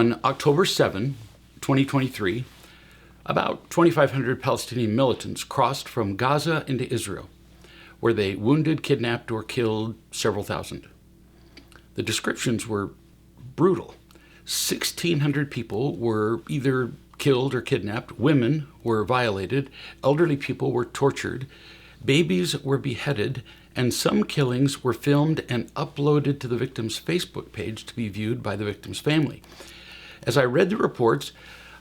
On October 7, 2023, about 2,500 Palestinian militants crossed from Gaza into Israel, where they wounded, kidnapped, or killed several thousand. The descriptions were brutal. 1,600 people were either killed or kidnapped, women were violated, elderly people were tortured, babies were beheaded, and some killings were filmed and uploaded to the victim's Facebook page to be viewed by the victim's family. As I read the reports,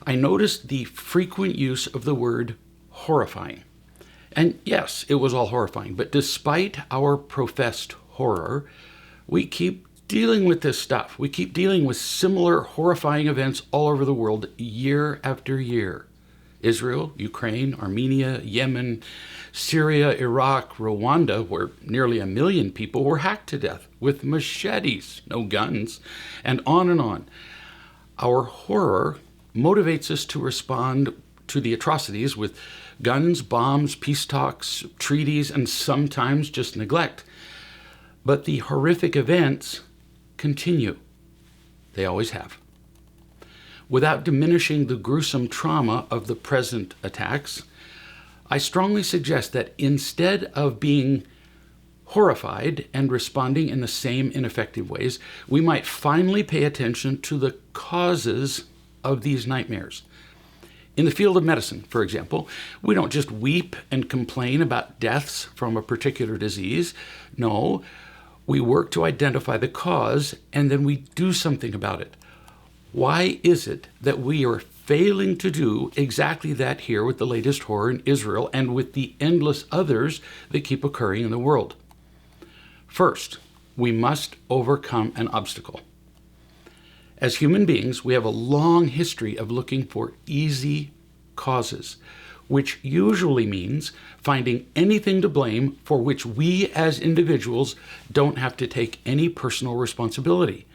I noticed the frequent use of the word horrifying. And yes, it was all horrifying, but despite our professed horror, we keep dealing with this stuff. We keep dealing with similar horrifying events all over the world year after year. Israel, Ukraine, Armenia, Yemen, Syria, Iraq, Rwanda, where nearly 1 million people were hacked to death with machetes, no guns, and on and on. Our horror motivates us to respond to the atrocities with guns, bombs, peace talks, treaties, and sometimes just neglect. But the horrific events continue. They always have. Without diminishing the gruesome trauma of the present attacks, I strongly suggest that instead of being horrified and responding in the same ineffective ways, we might finally pay attention to the causes of these nightmares. In the field of medicine, for example, we don't just weep and complain about deaths from a particular disease. No, we work to identify the cause and then we do something about it. Why is it that we are failing to do exactly that here with the latest horror in Israel and with the endless others that keep occurring in the world? First, we must overcome an obstacle. As human beings, we have a long history of looking for easy causes, which usually means finding anything to blame for which we as individuals don't have to take any personal responsibility.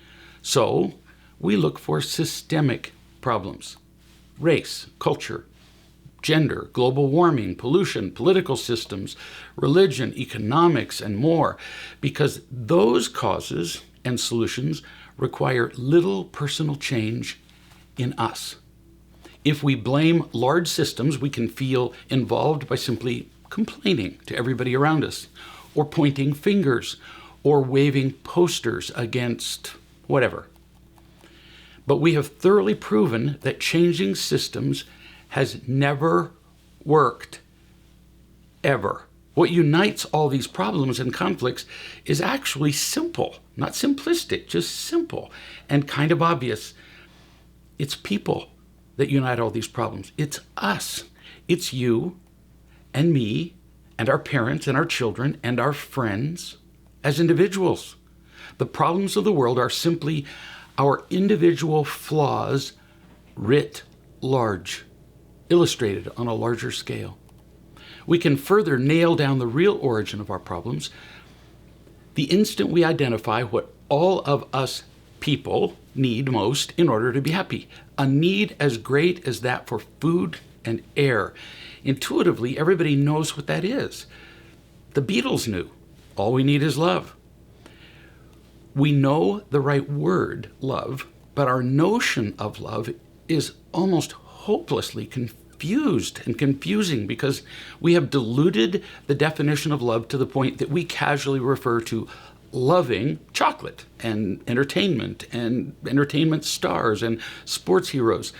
So, we look for systemic problems: race, culture, gender, global warming, pollution, political systems, religion, economics, and more, because those causes and solutions require little personal change in us. If we blame large systems, we can feel involved by simply complaining to everybody around us, or pointing fingers, or waving posters against whatever. But we have thoroughly proven that changing systems has never worked, ever. What unites all these problems and conflicts is actually simple, not simplistic, just simple and kind of obvious. It's people that unite all these problems. It's us. It's you and me and our parents and our children and our friends as individuals. The problems of the world are simply our individual flaws writ large, illustrated on a larger scale. We can further nail down the real origin of our problems the instant we identify what all of us people need most in order to be happy. A need as great as that for food and air. Intuitively, everybody knows what that is. The Beatles knew. All we need is love. We know the right word, love, but our notion of love is almost hopelessly confused and confusing because we have diluted the definition of love to the point that we casually refer to loving chocolate and entertainment stars and sports heroes.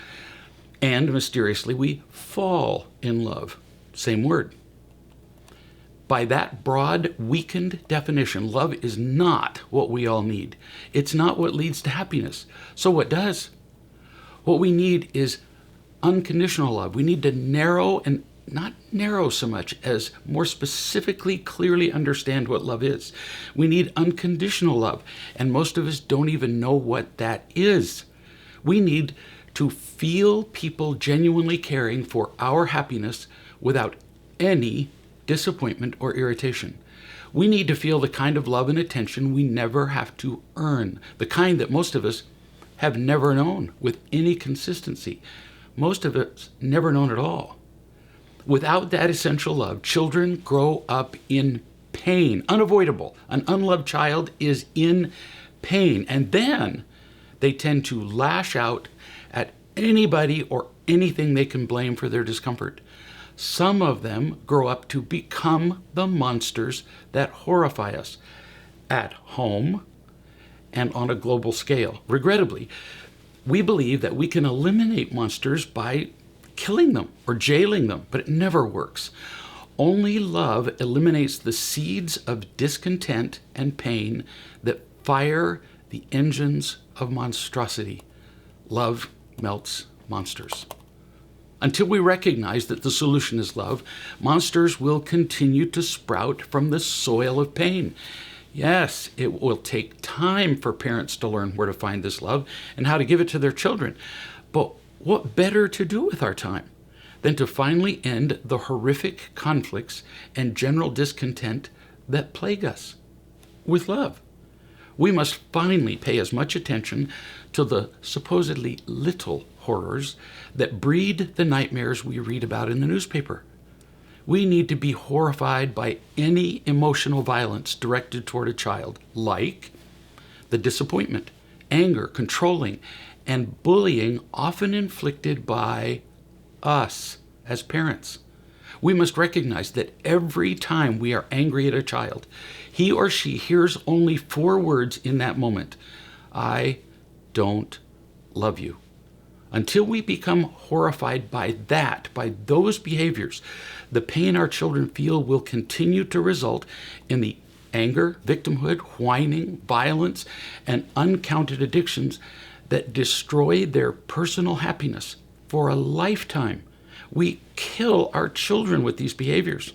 And mysteriously, we fall in love. Same word. By that broad, weakened definition, love is not what we all need. It's not what leads to happiness. So what does? What we need is unconditional love. We need to narrow, and not narrow so much as more specifically, clearly understand what love is. We need unconditional love, and most of us don't even know what that is. We need to feel people genuinely caring for our happiness without any disappointment or irritation. We need to feel the kind of love and attention we never have to earn, the kind that most of us have never known with any consistency. Most of us never known at all. Without that essential love, children grow up in pain, unavoidable. An unloved child is in pain, and then They tend to lash out at anybody or anything they can blame for their discomfort. Some of them grow up to become the monsters that horrify us at home and on a global scale. Regrettably, we believe that we can eliminate monsters by killing them or jailing them, but it never works. Only love eliminates the seeds of discontent and pain that fire the engines of monstrosity. Love melts monsters. Until we recognize that the solution is love, monsters will continue to sprout from the soil of pain. Yes, it will take time for parents to learn where to find this love and how to give it to their children. But what better to do with our time than to finally end the horrific conflicts and general discontent that plague us with love? We must finally pay as much attention to the supposedly little horrors that breed the nightmares we read about in the newspaper. We need to be horrified by any emotional violence directed toward a child, like the disappointment, anger, controlling, and bullying often inflicted by us as parents. We must recognize that every time we are angry at a child, he or she hears only 4 words in that moment: I don't love you. Until we become horrified by those behaviors, the pain our children feel will continue to result in the anger, victimhood, whining, violence, and uncounted addictions that destroy their personal happiness for a lifetime. We kill our children with these behaviors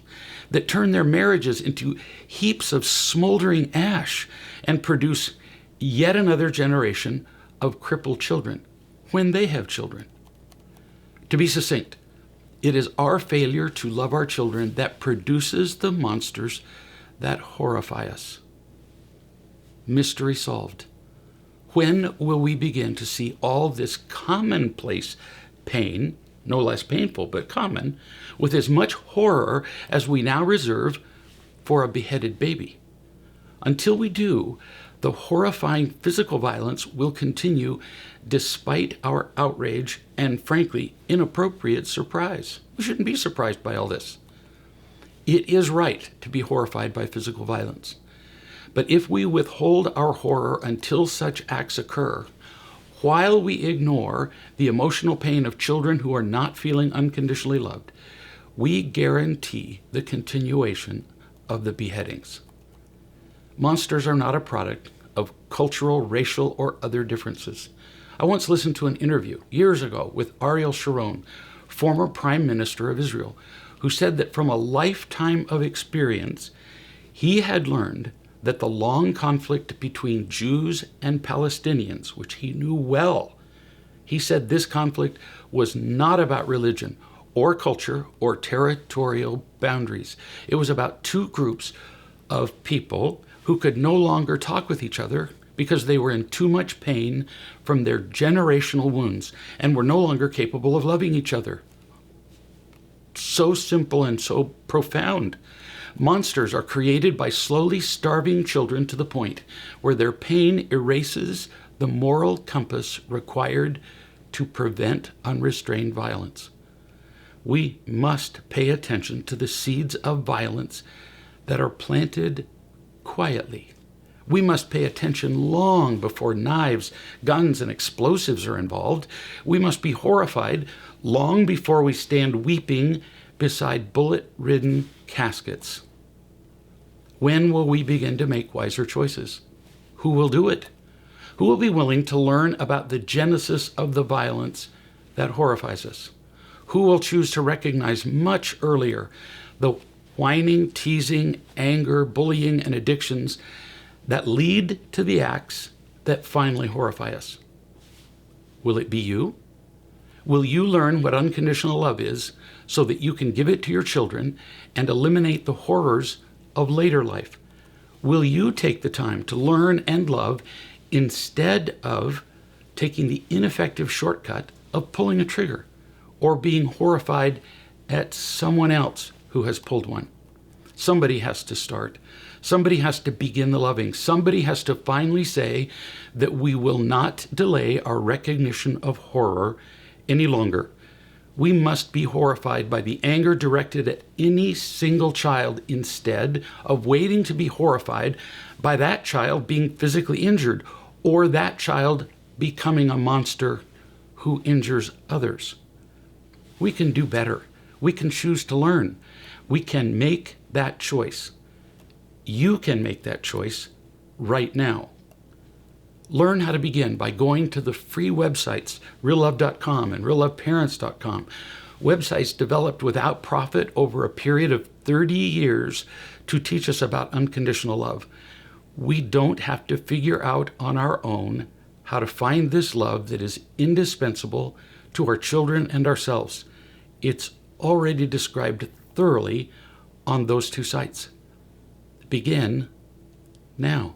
that turn their marriages into heaps of smoldering ash and produce yet another generation of crippled children when they have children. To be succinct, it is our failure to love our children that produces the monsters that horrify us. Mystery solved. When will we begin to see all this commonplace pain, no less painful but common, with as much horror as we now reserve for a beheaded baby? Until we do, the horrifying physical violence will continue despite our outrage and, frankly, inappropriate surprise. We shouldn't be surprised by all this. It is right to be horrified by physical violence. But if we withhold our horror until such acts occur, while we ignore the emotional pain of children who are not feeling unconditionally loved, we guarantee the continuation of the beheadings. Monsters are not a product of cultural, racial, or other differences. I once listened to an interview years ago with Ariel Sharon, former Prime Minister of Israel, who said that from a lifetime of experience, he had learned that the long conflict between Jews and Palestinians, which he knew well, he said this conflict was not about religion or culture or territorial boundaries. It was about 2 groups of people who could no longer talk with each other because they were in too much pain from their generational wounds and were no longer capable of loving each other. So simple and so profound. Monsters are created by slowly starving children to the point where their pain erases the moral compass required to prevent unrestrained violence. We must pay attention to the seeds of violence that are planted quietly. We must pay attention long before knives, guns, and explosives are involved. We must be horrified long before we stand weeping beside bullet-ridden caskets. When will we begin to make wiser choices? Who will do it? Who will be willing to learn about the genesis of the violence that horrifies us? Who will choose to recognize much earlier the whining, teasing, anger, bullying, and addictions that lead to the acts that finally horrify us? Will it be you? Will you learn what unconditional love is so that you can give it to your children and eliminate the horrors of later life? Will you take the time to learn and love instead of taking the ineffective shortcut of pulling a trigger or being horrified at someone else who has pulled one? Somebody has to start. Somebody has to begin the loving. Somebody has to finally say that we will not delay our recognition of horror any longer. We must be horrified by the anger directed at any single child instead of waiting to be horrified by that child being physically injured or that child becoming a monster who injures others. We can do better. We can choose to learn. We can make that choice. You can make that choice right now. Learn how to begin by going to the free websites, reallove.com and realloveparents.com, websites developed without profit over a period of 30 years to teach us about unconditional love. We don't have to figure out on our own how to find this love that is indispensable to our children and ourselves. It's already described thoroughly on those two sites. Begin now.